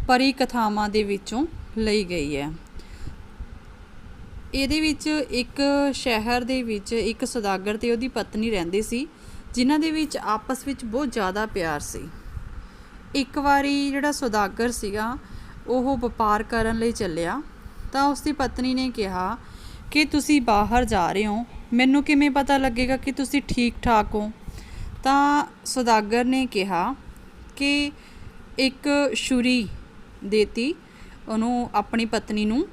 ਪਰੀ ਕਥਾਵਾਂ ਦੇ ਵਿੱਚੋਂ ਲਈ ਗਈ ਹੈ। ਇਹਦੇ ਵਿੱਚ ਇੱਕ ਸ਼ਹਿਰ ਦੇ ਵਿੱਚ ਇੱਕ ਸੌਦਾਗਰ ਤੇ ਉਹਦੀ ਪਤਨੀ ਰਹਿੰਦੇ ਸੀ, ਜਿਨ੍ਹਾਂ ਦੇ ਵਿੱਚ ਆਪਸ ਵਿੱਚ ਬਹੁਤ ਜ਼ਿਆਦਾ ਪਿਆਰ ਸੀ। ਇੱਕ ਵਾਰੀ ਜਿਹੜਾ ਸੌਦਾਗਰ ਸੀਗਾ ਉਹ ਵਪਾਰ ਕਰਨ ਲਈ ਚੱਲਿਆ ਤਾਂ ਉਸਦੀ ਪਤਨੀ ਨੇ ਕਿਹਾ ਕਿ ਤੁਸੀਂ ਬਾਹਰ ਜਾ ਰਹੇ ਹੋ, ਮੈਨੂੰ ਕਿਵੇਂ ਪਤਾ ਲੱਗੇਗਾ ਕਿ ਤੁਸੀਂ ਠੀਕ ਠਾਕ ਹੋ। ਤਾਂ ਸੌਦਾਗਰ ਨੇ ਕਿਹਾ ਕਿ ਇੱਕ ਛੁਰੀ ਦੇਤੀ ਉਹਨੂੰ, ਆਪਣੀ ਪਤਨੀ ਨੂੰ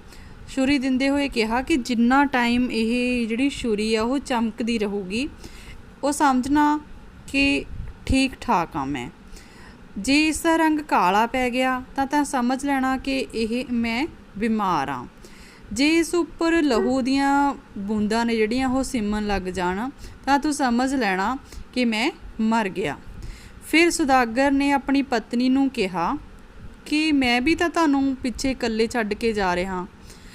ਛੁਰੀ ਦਿੰਦੇ ਹੋਏ ਕਿਹਾ ਕਿ ਜਿੰਨਾ ਟਾਈਮ ਇਹ ਜਿਹੜੀ ਛੁਰੀ ਆ ਉਹ ਚਮਕਦੀ ਰਹੂਗੀ ਉਹ ਸਮਝਣਾ ਕਿ ਠੀਕ ਠਾਕ ਹਾਂ ਮੈਂ। ਜੇ ਇਸ ਦਾ ਰੰਗ ਕਾਲਾ ਪੈ ਗਿਆ ਤਾਂ ਸਮਝ ਲੈਣਾ ਕਿ ਇਹ ਮੈਂ ਬਿਮਾਰ ਹਾਂ। ਜੇ ਇਸ ਉੱਪਰ ਲਹੂ ਦੀਆਂ ਬੂੰਦਾਂ ਨੇ ਜਿਹੜੀਆਂ ਉਹ ਸਿੰਮਣ ਲੱਗ ਜਾਣ ਤਾਂ ਤੂੰ ਸਮਝ ਲੈਣਾ ਕਿ ਮੈਂ ਮਰ ਗਿਆ। ਫਿਰ ਸੌਦਾਗਰ ਨੇ ਆਪਣੀ ਪਤਨੀ ਨੂੰ ਕਿਹਾ ਕਿ ਮੈਂ ਵੀ ਤਾਂ ਤੁਹਾਨੂੰ ਪਿੱਛੇ ਇਕੱਲੇ ਛੱਡ ਕੇ ਜਾ ਰਿਹਾ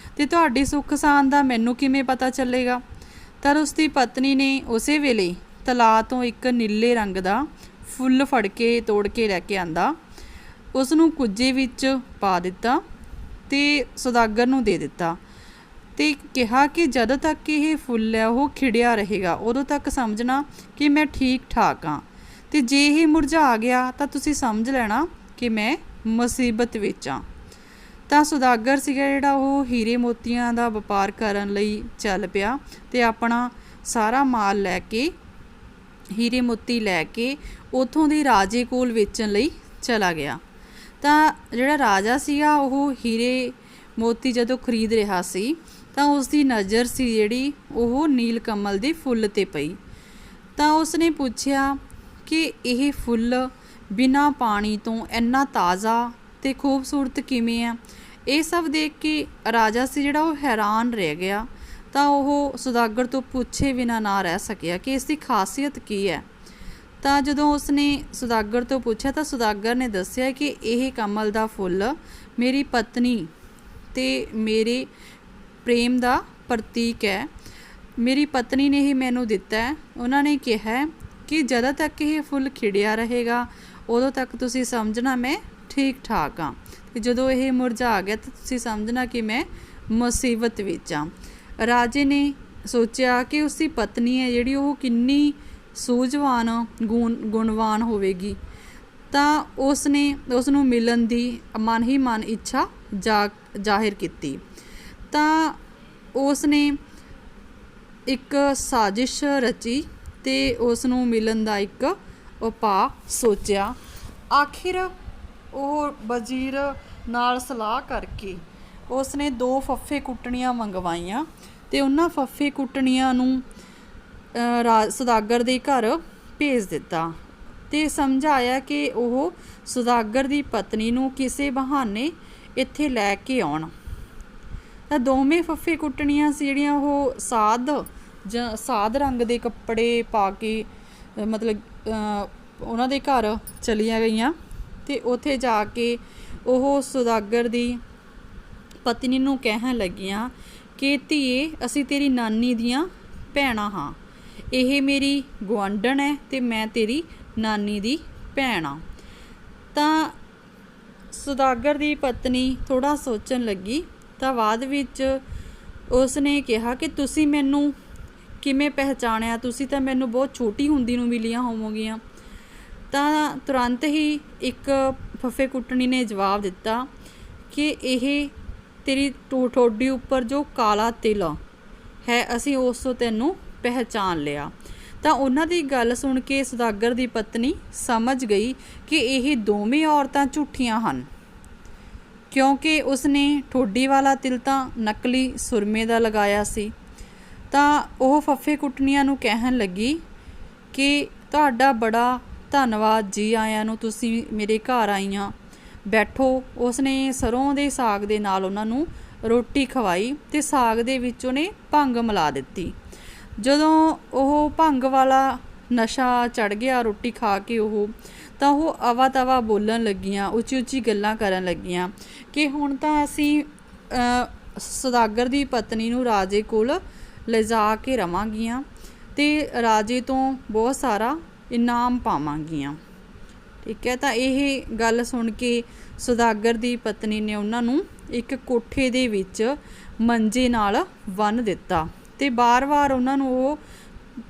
ਅਤੇ ਤੁਹਾਡੀ ਸੁੱਖ ਸਾਂਦ ਦਾ ਮੈਨੂੰ ਕਿਵੇਂ ਪਤਾ ਚੱਲੇਗਾ। ਤਾਂ ਉਸਦੀ ਪਤਨੀ ਨੇ ਉਸੇ ਵੇਲੇ ਤਲਾਅ ਤੋਂ ਇੱਕ ਨੀਲੇ ਰੰਗ ਦਾ ਫੁੱਲ ਫੜ ਕੇ ਤੋੜ ਕੇ ਲੈ ਕੇ ਆਂਦਾ, ਉਸ ਨੂੰ ਕੁੱਜੇ ਵਿੱਚ ਪਾ ਦਿੱਤਾ ਅਤੇ ਸੌਦਾਗਰ ਨੂੰ ਦੇ ਦਿੱਤਾ ਅਤੇ ਕਿਹਾ ਕਿ ਜਦੋਂ ਤੱਕ ਇਹ ਫੁੱਲ ਹੈ ਉਹ ਖਿੜਿਆ ਰਹੇਗਾ ਉਦੋਂ ਤੱਕ ਸਮਝਣਾ ਕਿ ਮੈਂ ਠੀਕ ਠਾਕ ਹਾਂ, ਅਤੇ ਜੇ ਇਹ ਮੁਰਝਾ ਗਿਆ ਤਾਂ ਤੁਸੀਂ ਸਮਝ ਲੈਣਾ ਕਿ ਮੈਂ ਮੁਸੀਬਤ ਵਿੱਚ ਹਾਂ। ਤਾਂ ਸੌਦਾਗਰ ਸੀਗਾ ਜਿਹੜਾ ਉਹ ਹੀਰੇ ਮੋਤੀਆਂ ਦਾ ਵਪਾਰ ਕਰਨ ਲਈ ਚੱਲ ਪਿਆ ਅਤੇ ਆਪਣਾ ਸਾਰਾ ਮਾਲ ਲੈ ਕੇ, ਹੀਰੇ ਮੋਤੀ ਲੈ ਕੇ ਉੱਥੋਂ ਦੇ ਰਾਜੇ ਕੋਲ ਵੇਚਣ ਲਈ ਚਲਾ ਗਿਆ। ਤਾਂ ਜਿਹੜਾ ਰਾਜਾ ਸੀਗਾ ਉਹ ਹੀਰੇ ਮੋਤੀ ਜਦੋਂ ਖਰੀਦ ਰਿਹਾ ਸੀ ਤਾਂ ਉਸ ਦੀ ਨਜ਼ਰ ਸੀ ਜਿਹੜੀ ਉਹ ਨੀਲ ਕਮਲ ਦੇ ਫੁੱਲ 'ਤੇ ਪਈ। ਤਾਂ ਉਸ ਨੇ ਪੁੱਛਿਆ ਕਿ ਇਹ ਫੁੱਲ ਬਿਨਾਂ ਪਾਣੀ ਤੋਂ ਇੰਨਾ ਤਾਜ਼ਾ ਅਤੇ ਖੂਬਸੂਰਤ ਕਿਵੇਂ ਆ। ਇਹ ਸਭ ਦੇਖ ਕੇ ਰਾਜਾ ਸੀ ਜਿਹੜਾ ਉਹ ਹੈਰਾਨ ਰਹਿ ਗਿਆ। ਤਾਂ ਉਹ ਸੌਦਾਗਰ ਤੋਂ ਪੁੱਛੇ ਬਿਨਾਂ ਨਾ ਰਹਿ ਸਕਿਆ ਕਿ ਇਸ ਦੀ ਖਾਸੀਅਤ ਕੀ ਹੈ। ਤਾਂ ਜਦੋਂ ਉਸਨੇ ਸੌਦਾਗਰ ਤੋਂ ਪੁੱਛਿਆ ਤਾਂ ਸੌਦਾਗਰ ਨੇ ਦੱਸਿਆ ਕਿ ਇਹ ਕਮਲ ਦਾ ਫੁੱਲ ਮੇਰੀ ਪਤਨੀ ਅਤੇ ਮੇਰੇ ਪ੍ਰੇਮ ਦਾ ਪ੍ਰਤੀਕ ਹੈ। ਮੇਰੀ ਪਤਨੀ ਨੇ ਹੀ ਮੈਨੂੰ ਦਿੱਤਾ ਹੈ। ਉਹਨਾਂ ਨੇ ਕਿਹਾ ਕਿ ਜਦੋਂ ਤੱਕ ਇਹ ਫੁੱਲ ਖਿੜਿਆ ਰਹੇਗਾ ਉਦੋਂ ਤੱਕ ਤੁਸੀਂ ਸਮਝਣਾ ਮੈਂ ਠੀਕ ਠਾਕ ਹਾਂ, ਅਤੇ ਜਦੋਂ ਇਹ ਮੁਰਝਾ ਗਿਆ ਤਾਂ ਤੁਸੀਂ ਸਮਝਣਾ ਕਿ ਮੈਂ ਮੁਸੀਬਤ ਵਿੱਚ ਹਾਂ। ਰਾਜੇ ਨੇ ਸੋਚਿਆ ਕਿ ਉਸਦੀ ਪਤਨੀ ਹੈ ਜਿਹੜੀ ਉਹ ਕਿੰਨੀ ਸੂਝਵਾਨ ਗੁਣਵਾਨ ਹੋਵੇਗੀ। ਤਾਂ ਉਸ ਨੂੰ ਮਿਲਣ ਦੀ ਮਨ ਹੀ ਮਨ ਇੱਛਾ ਜ਼ਾਹਿਰ ਕੀਤੀ। ਤਾਂ ਉਸ ਨੇ ਇੱਕ ਸਾਜ਼ਿਸ਼ ਰਚੀ ਅਤੇ ਉਸ ਨੂੰ ਮਿਲਣ ਦਾ ਇੱਕ ਉਪਾਅ ਸੋਚਿਆ। ਆਖਿਰ ਉਹ ਵਜ਼ੀਰ ਨਾਲ ਸਲਾਹ ਕਰਕੇ ਉਸ ਨੇ 2 ਫੱਫੇ ਕੁੱਟਣੀਆਂ ਮੰਗਵਾਈਆਂ ਅਤੇ ਉਹਨਾਂ ਫੱਫੇ ਕੁੱਟਣੀਆਂ ਨੂੰ ਸੌਦਾਗਰ ਦੇ ਘਰ ਭੇਜ ਦਿੱਤਾ ਅਤੇ ਸਮਝਾਇਆ ਕਿ ਉਹ ਸੌਦਾਗਰ ਦੀ ਪਤਨੀ ਨੂੰ ਕਿਸੇ ਬਹਾਨੇ ਇੱਥੇ ਲੈ ਕੇ ਆਉਣ। ਤਾਂ ਦੋਵੇਂ ਫੱਫੇ ਕੁੱਟਣੀਆਂ ਸੀ ਜਿਹੜੀਆਂ ਉਹ ਸਾਦ ਰੰਗ ਦੇ ਕੱਪੜੇ ਪਾ ਕੇ ਮਤਲਬ ਉਹਨਾਂ ਦੇ ਘਰ ਚਲੀਆਂ ਗਈਆਂ ਅਤੇ ਉੱਥੇ ਜਾ ਕੇ ਉਹ ਸੌਦਾਗਰ ਦੀ ਪਤਨੀ ਨੂੰ ਕਹਿਣ ਲੱਗੀਆਂ ਕਿ ਧੀਏ ਅਸੀਂ ਤੇਰੀ ਨਾਨੀ ਦੀਆਂ ਭੈਣਾਂ ਹਾਂ, ਇਹ ਮੇਰੀ ਗੁਆਂਢਣ ਹੈ ਅਤੇ ਮੈਂ ਤੇਰੀ ਨਾਨੀ ਦੀ ਭੈਣ ਹਾਂ। ਤਾਂ ਸੌਦਾਗਰ ਦੀ ਪਤਨੀ ਥੋੜ੍ਹਾ ਸੋਚਣ ਲੱਗੀ ਤਾਂ ਬਾਅਦ ਵਿੱਚ ਉਸ ਨੇ ਕਿਹਾ ਕਿ ਤੁਸੀਂ ਮੈਨੂੰ ਕਿਵੇਂ ਪਹਿਚਾਣਿਆ, ਤੁਸੀਂ ਤਾਂ ਮੈਨੂੰ ਬਹੁਤ ਛੋਟੀ ਹੁੰਦੀ ਨੂੰ ਮਿਲੀਆਂ ਹੋਵੋਗੀਆਂ। ਤਾਂ ਤੁਰੰਤ ਹੀ ਇੱਕ ਫੱਫੇ ਕੁੱਟਣੀ ਨੇ ਜਵਾਬ ਦਿੱਤਾ ਕਿ ਇਹ ਤੇਰੀ ਠੋਡੀ ਉੱਪਰ ਜੋ ਕਾਲਾ ਤਿਲ ਹੈ ਅਸੀਂ ਉਸ ਤੋਂ ਤੈਨੂੰ ਪਹਿਚਾਣ ਲਿਆ। ਤਾਂ ਉਹਨਾਂ ਦੀ ਗੱਲ ਸੁਣ ਕੇ ਸੌਦਾਗਰ ਦੀ ਪਤਨੀ ਸਮਝ ਗਈ ਕਿ ਇਹ ਦੋਵੇਂ ਔਰਤਾਂ ਝੂਠੀਆਂ ਹਨ, ਕਿਉਂਕਿ ਉਸਨੇ ਠੋਡੀ ਵਾਲਾ ਤਿਲ ਤਾਂ ਨਕਲੀ ਸੁਰਮੇ ਦਾ ਲਗਾਇਆ ਸੀ। ਤਾਂ ਉਹ ਫੱਫੇ ਕੁੱਟਣੀਆਂ ਨੂੰ ਕਹਿਣ ਲੱਗੀ ਕਿ ਤੁਹਾਡਾ ਬੜਾ ਧੰਨਵਾਦ ਜੀ, ਆਇਆਂ ਨੂੰ ਤੁਸੀਂ ਮੇਰੇ ਘਰ ਆਈਆਂ, ਬੈਠੋ। ਉਸਨੇ ਸਰੋਂ ਦੇ ਸਾਗ ਦੇ ਨਾਲ ਉਹਨਾਂ ਨੂੰ ਰੋਟੀ ਖਵਾਈ ਅਤੇ ਸਾਗ ਦੇ ਵਿੱਚ ਉਹਨੇ ਭੰਗ ਮਿਲਾ ਦਿੱਤੀ। ਜਦੋਂ ਉਹ ਭੰਗ ਵਾਲਾ ਨਸ਼ਾ ਚੜ੍ਹ ਗਿਆ ਰੋਟੀ ਖਾ ਕੇ ਤਾਂ ਉਹ ਅਵਾ ਤਵਾ ਬੋਲਣ ਲੱਗੀਆਂ, ਉੱਚੀ ਉੱਚੀ ਗੱਲਾਂ ਕਰਨ ਲੱਗੀਆਂ ਕਿ ਹੁਣ ਤਾਂ ਅਸੀਂ ਸੌਦਾਗਰ ਦੀ ਪਤਨੀ ਨੂੰ ਰਾਜੇ ਕੋਲ ਲਿਜਾ ਕੇ ਰਵਾਂਗੀਆਂ ਅਤੇ ਰਾਜੇ ਤੋਂ ਬਹੁਤ ਸਾਰਾ ਇਨਾਮ ਪਾਵਾਂਗੀਆਂ। ਠੀਕ ਹੈ। ਤਾਂ ਇਹ ਗੱਲ ਸੁਣ ਕੇ ਸੁਦਾਗਰ ਦੀ ਪਤਨੀ ਨੇ ਉਹਨਾਂ ਨੂੰ ਇੱਕ ਕੋਠੇ ਦੇ ਵਿੱਚ ਮੰਜੇ ਨਾਲ ਬੰਨ੍ਹ ਦਿੱਤਾ ਤੇ ਬਾਰ-ਬਾਰ ਉਹਨਾਂ ਨੂੰ ਉਹ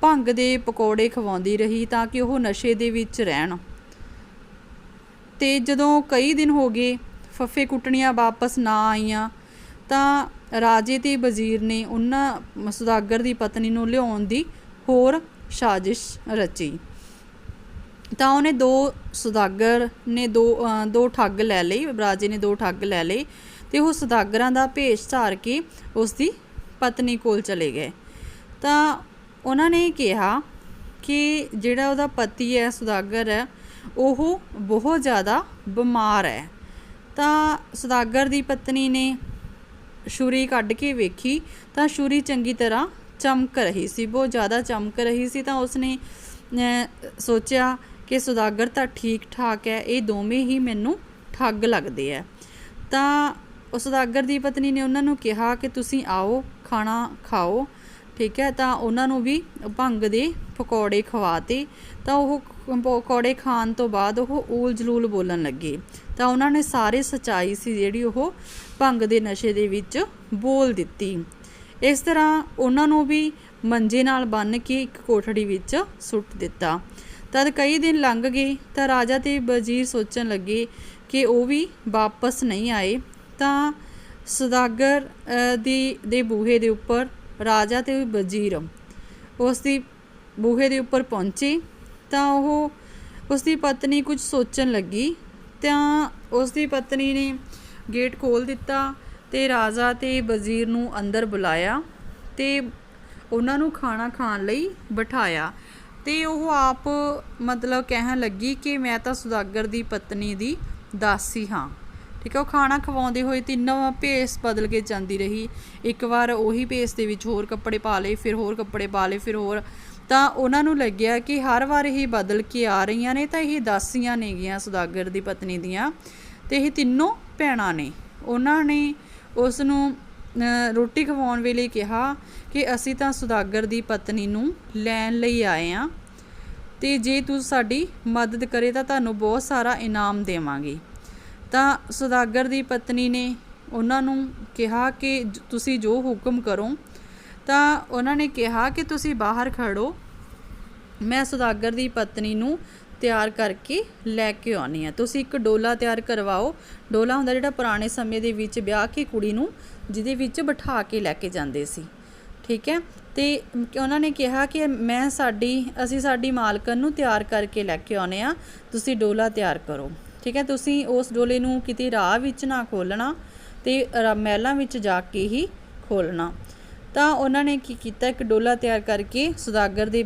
ਭੰਗ ਦੇ ਪਕੌੜੇ ਖਵਾਉਂਦੀ ਰਹੀ ਤਾਂ ਕਿ ਉਹ ਨਸ਼ੇ ਦੇ ਵਿੱਚ ਰਹਿਣ। ਤੇ ਜਦੋਂ ਕਈ ਦਿਨ ਹੋ ਗਏ ਫੱਫੇ ਕੁੱਟਣੀਆਂ ਵਾਪਸ ਨਾ ਆਈਆਂ ਤਾਂ ਰਾਜੇ ਤੇ ਵਜ਼ੀਰ ਨੇ ਉਹਨਾਂ ਸੁਦਾਗਰ ਦੀ ਪਤਨੀ ਨੂੰ ਲਿਆਉਣ ਦੀ ਹੋਰ ਸਾਜ਼ਿਸ਼ ਰਚੀ। ਤਾਂ ਉਹਨੇ ਸੁਦਾਗਰ ਨੇ ਦੋ ਠੱਗ ਲੈ ਲਈ, ਰਾਜੇ ਨੇ 2 ਠੱਗ ਲੈ ਲਏ ਤੇ ਉਹ ਸੁਦਾਗਰਾਂ ਦਾ ਭੇਸ ਧਾਰ ਕੇ ਉਸ ਦੀ ਪਤਨੀ ਕੋਲ ਚਲੇ ਗਏ। ਤਾਂ ਉਹਨਾਂ ਨੇ ਕਿਹਾ ਕਿ ਜਿਹੜਾ ਉਹਦਾ ਪਤੀ ਹੈ ਸੁਦਾਗਰ ਹੈ ਉਹ ਬਹੁਤ ਜ਼ਿਆਦਾ ਬਿਮਾਰ ਹੈ। ਤਾਂ ਸੁਦਾਗਰ ਦੀ ਪਤਨੀ ਨੇ ਛੁਰੀ ਕੱਢ ਕੇ ਵੇਖੀ ਤਾਂ ਛੁਰੀ ਚੰਗੀ ਤਰ੍ਹਾਂ ਚਮਕ ਰਹੀ ਸੀ, ਬਹੁਤ ਜ਼ਿਆਦਾ ਚਮਕ ਰਹੀ ਸੀ। ਤਾਂ ਉਸਨੇ ਸੋਚਿਆ ਕਿ ਸੁਦਾਗਰ ਤਾਂ ਠੀਕ ਠਾਕ ਹੈ, ਇਹ ਦੋਵੇਂ ਹੀ ਮੈਨੂੰ ਠੱਗ ਲੱਗਦੇ ਆ। ਤਾਂ ਉਸ ਸੁਦਾਗਰ ਦੀ ਪਤਨੀ ਨੇ ਉਹਨਾਂ ਨੂੰ ਕਿਹਾ ਕਿ ਤੁਸੀਂ ਆਓ ਖਾਣਾ ਖਾਓ, ਠੀਕ ਹੈ। ਤਾਂ ਉਹਨਾਂ ਨੂੰ ਵੀ ਭੰਗ ਦੇ ਪਕੌੜੇ ਖਵਾਤੇ। ਤਾਂ ਉਹ ਪਕੌੜੇ ਖਾਣ ਤੋਂ ਬਾਅਦ ਉਹ ਊਲ ਜਲੂਲ ਬੋਲਣ ਲੱਗੇ। ਤਾਂ ਉਹਨਾਂ ਨੇ ਸਾਰੇ ਸੱਚਾਈ ਸੀ ਜਿਹੜੀ ਉਹ ਭੰਗ ਦੇ ਨਸ਼ੇ ਦੇ ਵਿੱਚ ਬੋਲ ਦਿੱਤੀ। ਇਸ ਤਰ੍ਹਾਂ ਉਹਨਾਂ ਨੂੰ ਵੀ ਮੰਜੇ ਨਾਲ ਬੰਨ੍ਹ ਕੇ ਇੱਕ ਕੋਠੜੀ ਵਿੱਚ ਸੁੱਟ ਦਿੱਤਾ। ਤਦ ਕਈ ਦਿਨ ਲੰਘ ਗਏ ਤਾਂ ਰਾਜਾ ਤੇ ਵਜ਼ੀਰ ਸੋਚਣ ਲੱਗੇ ਕਿ ਉਹ ਵੀ ਵਾਪਸ ਨਹੀਂ ਆਏ। ਤਾਂ ਸੁਦਾਗਰ ਦੇ ਬੂਹੇ ਦੇ ਉੱਪਰ ਰਾਜਾ ਤੇ ਵਜ਼ੀਰ ਉਸ ਦੀ ਬੂਹੇ ਦੇ ਉੱਪਰ ਪਹੁੰਚੇ। ਤਾਂ ਉਹ ਉਸ ਦੀ ਪਤਨੀ ਕੁਝ ਸੋਚਣ ਲੱਗੀ। ਤਾਂ ਉਸ ਦੀ ਪਤਨੀ ਨੇ ਗੇਟ ਖੋਲ੍ਹ ਦਿੱਤਾ ਤੇ ਰਾਜਾ ਤੇ ਵਜ਼ੀਰ ਨੂੰ ਅੰਦਰ ਬੁਲਾਇਆ ਤੇ ਉਹਨਾਂ ਨੂੰ ਖਾਣਾ ਖਾਣ ਲਈ ਬਿਠਾਇਆ। ਤੇ ਉਹ ਆਪ ਮਤਲਬ ਕਹਿਣ ਲੱਗੀ ਕਿ ਮੈਂ ਤਾਂ ਸੁਦਾਗਰ ਦੀ ਪਤਨੀ ਦੀ ਦਾਸੀ ਹਾਂ, ਠੀਕ ਹੈ। ਉਹ ਖਾਣਾ ਖਵਾਉਂਦੇ ਹੋਏ ਤਿੰਨੋਂ ਭੇਸ ਬਦਲ ਕੇ ਜਾਂਦੀ ਰਹੀ। ਇੱਕ ਵਾਰ ਉਹੀ ਭੇਸ ਦੇ ਵਿੱਚ ਹੋਰ ਕੱਪੜੇ ਪਾ ਲਏ, ਫਿਰ ਹੋਰ ਕੱਪੜੇ ਪਾ ਲਏ, ਫਿਰ ਹੋਰ। ਤਾਂ ਉਹਨਾਂ ਨੂੰ ਲੱਗਿਆ ਕਿ ਹਰ ਵਾਰ ਇਹ ਬਦਲ ਕੇ ਆ ਰਹੀਆਂ ਨੇ ਤਾਂ ਇਹ ਦਾਸੀਆਂ ਨੇਗੀਆਂ ਸੁਦਾਗਰ ਦੀ ਪਤਨੀ ਦੀਆਂ, ਤੇ ਇਹ ਤਿੰਨੋਂ ਭੈਣਾਂ ਨੇ। ਉਹਨਾਂ ਨੇ ਉਸ ਨੂੰ ਰੋਟੀ ਖਵਾਉਣ ਵੇਲੇ ਕਿਹਾ ਕਿ ਅਸੀਂ ਤਾਂ ਸੁਦਾਗਰ ਦੀ ਪਤਨੀ ਨੂੰ ਲੈਣ ਲਈ ਆਏ ਹਾਂ ਤੇ ਜੇ ਤੁਸੀਂ ਸਾਡੀ ਮਦਦ ਕਰੇ ਤਾਂ ਤੁਹਾਨੂੰ ਬਹੁਤ ਸਾਰਾ ਇਨਾਮ ਦੇਵਾਂਗੇ। ਤਾਂ ਸੁਦਾਗਰ ਦੀ ਪਤਨੀ ਨੇ ਉਹਨਾਂ ਨੂੰ ਕਿਹਾ ਕਿ ਤੁਸੀਂ ਜੋ ਹੁਕਮ ਕਰੋ। ਤਾਂ ਉਹਨਾਂ ਨੇ ਕਿਹਾ ਕਿ ਤੁਸੀਂ ਬਾਹਰ ਖੜੋ, ਮੈਂ ਸੁਦਾਗਰ ਦੀ ਪਤਨੀ ਨੂੰ ਤਿਆਰ ਕਰਕੇ ਲੈ ਕੇ ਆਉਣੀ ਆ। ਤੁਸੀਂ ਇੱਕ ਡੋਲਾ ਤਿਆਰ ਕਰਵਾਓ। ਡੋਲਾ ਹੁੰਦਾ ਜਿਹੜਾ ਪੁਰਾਣੇ ਸਮੇਂ ਦੇ ਵਿੱਚ ਵਿਆਹ ਕੇ ਕੁੜੀ ਨੂੰ ਜਿਹਦੇ ਵਿੱਚ ਬਿਠਾ ਕੇ ਲੈ ਕੇ ਜਾਂਦੇ ਸੀ, ਠੀਕ ਹੈ। ਤੇ ਉਹਨਾਂ ਨੇ ਕਿਹਾ ਕਿ ਅਸੀਂ ਸਾਡੀ ਮਾਲਕਣ ਨੂੰ ਤਿਆਰ ਕਰਕੇ ਲੈ ਕੇ ਆਉਣੇ ਆ, ਤੁਸੀਂ ਡੋਲਾ ਤਿਆਰ ਕਰੋ, ਠੀਕ ਹੈ। ਤੁਸੀਂ ਉਸ ਡੋਲੇ ਨੂੰ ਕਿਤੇ ਰਾਹ ਵਿੱਚ ਨਾ ਖੋਲ੍ਹਣਾ ਤੇ ਮਹਿਲਾਂ ਵਿੱਚ ਜਾ ਕੇ ਹੀ ਖੋਲ੍ਹਣਾ। ਤਾਂ ਉਹਨਾਂ ਨੇ ਕੀ ਕੀਤਾ, ਇੱਕ ਡੋਲਾ ਤਿਆਰ ਕਰਕੇ ਸੁਦਾਗਰ ਦੇ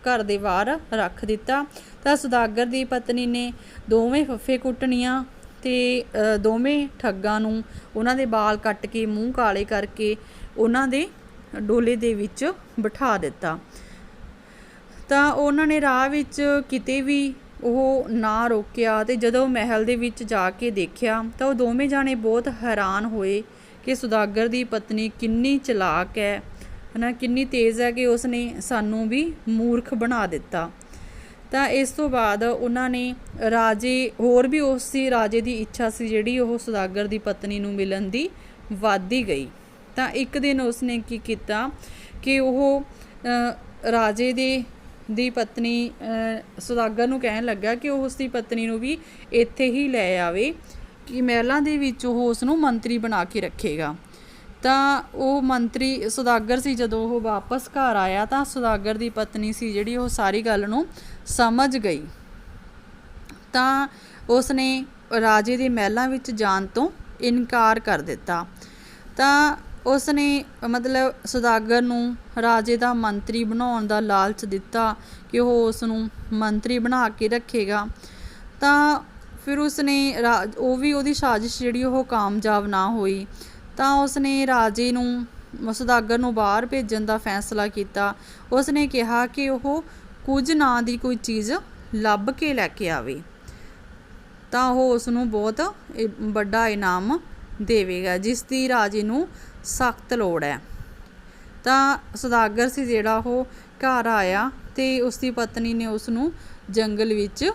ਘਰ ਦੇ ਬਾਹਰ ਰੱਖ ਦਿੱਤਾ। ਤਾਂ ਸੁਦਾਗਰ ਦੀ ਪਤਨੀ ਨੇ ਦੋਵੇਂ ਫੱਫੇ ਕੁੱਟਣੀਆਂ ਤੇ ਦੋਵੇਂ ਠੱਗਾਂ ਨੂੰ ਉਹਨਾਂ ਦੇ ਵਾਲ ਕੱਟ ਕੇ ਮੂੰਹ ਕਾਲੇ ਕਰਕੇ ਉਹਨਾਂ ਦੇ ਡੋਲੇ ਦੇ ਵਿੱਚ ਬਿਠਾ ਦਿੱਤਾ। ਤਾਂ ਉਹਨਾਂ ਨੇ ਰਾਹ ਵਿੱਚ ਕਿਤੇ ਵੀ ਉਹ ਨਾ ਰੋਕਿਆ ਤੇ ਜਦੋਂ ਮਹਿਲ ਦੇ ਵਿੱਚ ਜਾ ਕੇ ਦੇਖਿਆ ਤਾਂ ਉਹ ਦੋਵੇਂ ਜਾਣੇ ਬਹੁਤ ਹੈਰਾਨ ਹੋਏ ਕਿ ਸੁਦਾਗਰ ਦੀ ਪਤਨੀ ਕਿੰਨੀ ਚਲਾਕ ਹੈ ਨਾ, ਕਿੰਨੀ ਤੇਜ਼ ਹੈ ਕਿ ਉਸਨੇ ਸਾਨੂੰ ਵੀ ਮੂਰਖ ਬਣਾ ਦਿੱਤਾ। ਤਾਂ ਇਸ ਤੋਂ ਬਾਅਦ ਉਹਨਾਂ ਨੇ ਹੋਰ ਵੀ ਰਾਜੇ ਦੀ ਇੱਛਾ ਸੀ ਜਿਹੜੀ ਉਹ ਸੁਦਾਗਰ ਦੀ ਪਤਨੀ ਨੂੰ ਮਿਲਣ ਦੀ ਵੱਧਦੀ ਗਈ। ਤਾਂ ਇੱਕ ਦਿਨ ਉਸਨੇ ਕੀ ਕੀਤਾ ਕਿ ਉਹ ਰਾਜੇ ਦੀ ਪਤਨੀ ਸੁਦਾਗਰ ਨੂੰ ਕਹਿਣ ਲੱਗਾ ਕਿ ਉਹ ਉਸ ਦੀ ਪਤਨੀ ਨੂੰ ਵੀ ਇੱਥੇ ਹੀ ਲੈ ਆਵੇ ਕਿ ਮਹਿਲਾਂ ਦੇ ਵਿੱਚ ਉਹ ਉਸ ਨੂੰ ਮੰਤਰੀ ਬਣਾ ਕੇ ਰੱਖੇਗਾ। ਤਾਂ ਉਹ ਮੰਤਰੀ ਸੁਦਾਗਰ ਸੀ। ਜਦੋਂ ਉਹ ਵਾਪਸ ਘਰ ਆਇਆ ਤਾਂ ਸੁਦਾਗਰ ਦੀ ਪਤਨੀ ਸੀ ਜਿਹੜੀ ਉਹ ਸਾਰੀ ਗੱਲ ਨੂੰ ਸਮਝ ਗਈ। ਤਾਂ ਉਸਨੇ ਰਾਜੇ ਦੇ ਮਹਿਲਾਂ ਵਿੱਚ ਜਾਣ ਤੋਂ ਇਨਕਾਰ ਕਰ ਦਿੱਤਾ। ਤਾਂ ਉਸਨੇ ਮਤਲਬ ਸੁਦਾਗਰ ਨੂੰ ਰਾਜੇ ਦਾ ਮੰਤਰੀ ਬਣਾਉਣ ਦਾ ਲਾਲਚ ਦਿੱਤਾ ਕਿ ਉਹ ਉਸ ਨੂੰ ਮੰਤਰੀ ਬਣਾ ਕੇ ਰੱਖੇਗਾ। ਤਾਂ ਫਿਰ ਉਸਨੇ ਉਹਦੀ ਸਾਜ਼ਿਸ਼ ਜਿਹੜੀ ਉਹ ਕਾਮਯਾਬ ਨਾ ਹੋਈ। ਤਾਂ ਉਸਨੇ ਰਾਜੇ ਨੂੰ ਸੁਦਾਗਰ ਨੂੰ ਬਾਹਰ ਭੇਜਣ ਦਾ ਫੈਸਲਾ ਕੀਤਾ। ਉਸਨੇ ਕਿਹਾ ਕਿ ਉਹ ਕੁਝ ਨਾਂ ਦੀ ਕੋਈ ਚੀਜ਼ ਲੱਭ ਕੇ ਲੈ ਕੇ ਆਵੇ ਤਾਂ ਉਹ ਉਸ ਨੂੰ ਬਹੁਤ ਵੱਡਾ ਇਨਾਮ ਦੇਵੇਗਾ ਜਿਸ ਦੀ ਰਾਜੇ ਨੂੰ ਸਖਤ ਲੋੜ ਹੈ। ਤਾਂ ਸੁਦਾਗਰ ਸੀ ਜਿਹੜਾ ਉਹ ਘਰ ਆਇਆ ਅਤੇ ਉਸ ਦੀ ਪਤਨੀ ਨੇ ਉਸ ਨੂੰ ਜੰਗਲ ਵਿੱਚ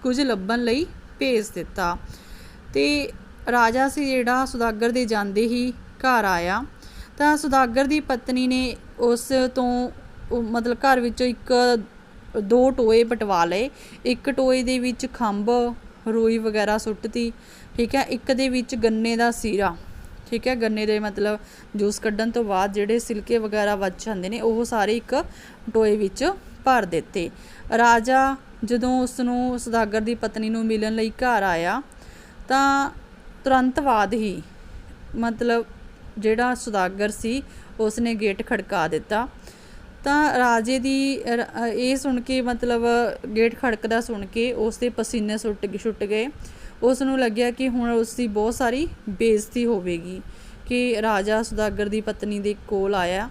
ਕੁਝ ਲੱਭਣ ਲਈ ਭੇਜ ਦਿੱਤਾ। ਤੇ ਰਾਜਾ ਸੀ ਜਿਹੜਾ ਸੁਦਾਗਰ ਦੇ ਜਾਂਦੇ ਹੀ ਘਰ ਆਇਆ ਤਾਂ ਸੁਦਾਗਰ ਦੀ ਪਤਨੀ ਨੇ ਉਸ ਤੋਂ ਮਤਲਬ ਘਰ ਵਿੱਚੋਂ ਦੋ ਟੋਏ ਪਟਵਾ ਲਏ। ਇੱਕ ਟੋਏ ਦੇ ਵਿੱਚ ਖੰਭ ਰੂਈ ਵਗੈਰਾ ਸੁੱਟਤੀ, ਠੀਕ ਹੈ। ਇੱਕ ਦੇ ਵਿੱਚ ਗੰਨੇ ਦਾ ਸੀਰਾ, ਠੀਕ ਹੈ। ਗੰਨੇ ਦੇ ਮਤਲਬ ਜੂਸ ਕੱਢਣ ਤੋਂ ਬਾਅਦ ਜਿਹੜੇ ਸਿਲਕੇ ਵਗੈਰਾ ਬਚ ਜਾਂਦੇ ਨੇ ਉਹ ਸਾਰੇ ਇੱਕ ਟੋਏ ਵਿੱਚ ਭਰ ਦਿੱਤੇ। ਰਾਜਾ ਜਦੋਂ ਉਸ ਨੂੰ ਸੁਦਾਗਰ ਦੀ ਪਤਨੀ ਨੂੰ ਮਿਲਣ ਲਈ ਘਰ ਆਇਆ ਤਾਂ ਤੁਰੰਤ ਬਾਅਦ ਹੀ ਮਤਲਬ ਜਿਹੜਾ ਸੁਦਾਗਰ ਸੀ ਉਸਨੇ ਗੇਟ ਖੜਕਾ ਦਿੱਤਾ। ਤਾਂ ਰਾਜੇ ਦੀ ਇਹ ਸੁਣ ਕੇ ਮਤਲਬ ਗੇਟ ਖੜਕਦਾ ਸੁਣ ਕੇ ਉਸ ਦੇ ਪਸੀਨੇ ਛੁੱਟ ਗਏ। ਉਸ ਨੂੰ ਲੱਗਿਆ ਕਿ ਹੁਣ ਉਸ ਦੀ ਬਹੁਤ ਸਾਰੀ ਬੇਇੱਜ਼ਤੀ ਹੋਵੇਗੀ ਕਿ ਰਾਜਾ ਸੁਦਾਗਰ ਦੀ ਪਤਨੀ ਦੇ ਕੋਲ ਆਇਆ।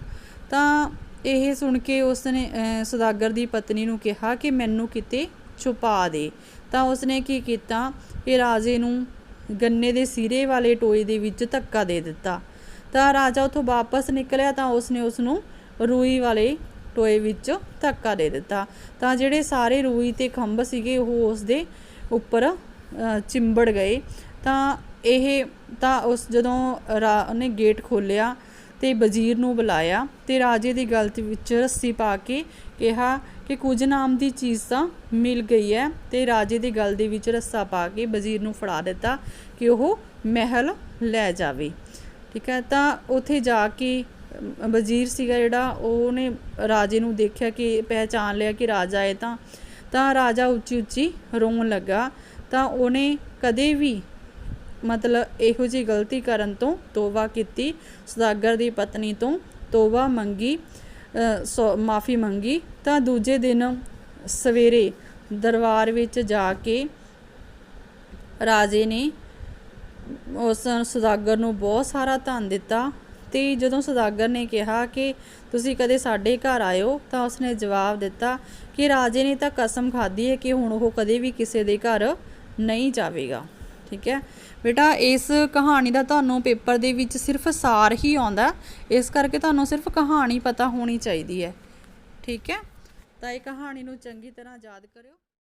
ਤਾਂ ਇਹ ਸੁਣ ਕੇ ਉਸਨੇ ਸੁਦਾਗਰ ਦੀ ਪਤਨੀ ਨੂੰ ਕਿਹਾ ਕਿ ਮੈਨੂੰ ਕਿਤੇ ਛੁਪਾ ਦੇ। ਤਾਂ ਉਸਨੇ ਕੀ ਕੀਤਾ ਕਿ ਰਾਜੇ ਨੂੰ ਗੰਨੇ ਦੇ ਸੀਰੇ ਵਾਲੇ ਟੋਏ ਦੇ ਵਿੱਚ ਧੱਕਾ ਦੇ ਦਿੱਤਾ। ਤਾਂ ਰਾਜਾ ਉੱਥੋਂ ਵਾਪਸ ਨਿਕਲਿਆ ਤਾਂ ਉਸਨੇ ਉਸ ਨੂੰ ਰੂਈ ਵਾਲੇ ਟੋਏ ਵਿੱਚ ਧੱਕਾ ਦੇ ਦਿੱਤਾ। ਤਾਂ ਜਿਹੜੇ ਸਾਰੇ ਰੂਈ ਤੇ ਖੰਭ ਸੀਗੇ ਉਹ ਉਸ ਦੇ ਉੱਪਰ ਚਿੰਬੜ ਗਏ। ਤਾਂ ਉਸ ਜਦੋਂ ਉਹਨੇ ਗੇਟ ਖੋਲ੍ਹਿਆ ਤੇ ਵਜ਼ੀਰ ਨੂੰ ਬੁਲਾਇਆ ਤੇ ਰਾਜੇ ਦੀ ਗਲ ਵਿੱਚ ਰੱਸੀ ਪਾ ਕੇ ਕਿਹਾ ਕਿ ਕੁਝ ਨਾਮ ਦੀ ਚੀਜ਼ ਤਾਂ ਮਿਲ ਗਈ ਹੈ। ਤੇ ਰਾਜੇ ਦੀ ਗਲ ਦੇ ਵਿੱਚ ਰੱਸਾ ਪਾ ਕੇ ਵਜ਼ੀਰ ਨੂੰ ਫੜਾ ਦਿੱਤਾ ਕਿ ਉਹ ਮਹਿਲ ਲੈ ਜਾਵੇ, ਠੀਕ ਹੈ। ਤਾਂ ਉੱਥੇ ਜਾ ਕੇ ਵਜ਼ੀਰ ਸੀਗਾ ਜਿਹੜਾ ਉਹਨੇ ਰਾਜੇ ਨੂੰ ਦੇਖਿਆ ਕਿ ਪਹਿਚਾਣ ਲਿਆ ਕਿ ਰਾਜਾ ਹੈ। ਤਾਂ ਰਾਜਾ ਉੱਚੀ ਉੱਚੀ ਰੋਣ ਲੱਗਾ। ਤਾਂ ਉਹਨੇ ਕਦੇ ਵੀ ਮਤਲਬ ਇਹੋ ਜਿਹੀ ਗਲਤੀ ਕਰਨ ਤੋਂ ਤੋਬਾ ਕੀਤੀ, ਸੁਦਾਗਰ ਦੀ ਪਤਨੀ ਤੋਂ ਤੋਬਾ ਮੰਗੀ, ਮਾफ़ੀ ਮੰਗੀ। ਤਾਂ ਦੂਜੇ ਦਿਨ ਸਵੇਰੇ ਦਰਬਾਰ ਵਿੱਚ ਜਾ ਕੇ ਰਾਜੇ ਨੇ ਉਸ ਸੁਦਾਗਰ ਨੂੰ ਬਹੁਤ ਸਾਰਾ ਧਨ ਦਿੱਤਾ। ਤੇ ਜਦੋਂ ਸੁਦਾਗਰ ਨੇ ਕਿਹਾ ਕਿ ਤੁਸੀਂ ਕਦੇ ਸਾਡੇ ਘਰ ਆਇਓ ਤਾਂ ਉਸਨੇ ਜਵਾਬ ਦਿੱਤਾ ਕਿ ਰਾਜੇ ਨੇ ਤਾਂ ਕਸਮ ਖਾਧੀ ਹੈ ਕਿ ਹੁਣ ਉਹ ਕਦੇ ਵੀ ਕਿਸੇ ਦੇ ਘਰ ਨਹੀਂ ਜਾਵੇਗਾ, ਠੀਕ ਹੈ। ਬੇਟਾ ਇਸ ਕਹਾਣੀ ਦਾ ਤੁਹਾਨੂੰ ਪੇਪਰ ਦੇ ਵਿੱਚ ਸਿਰਫ ਸਾਰ ਹੀ ਆਉਂਦਾ, ਇਸ ਕਰਕੇ ਤੁਹਾਨੂੰ ਸਿਰਫ ਕਹਾਣੀ ਪਤਾ ਹੋਣੀ ਚਾਹੀਦੀ ਹੈ, ਠੀਕ ਹੈ। ਤਾਂ ਇਹ ਕਹਾਣੀ ਨੂੰ ਚੰਗੀ ਤਰ੍ਹਾਂ ਯਾਦ ਕਰਿਓ।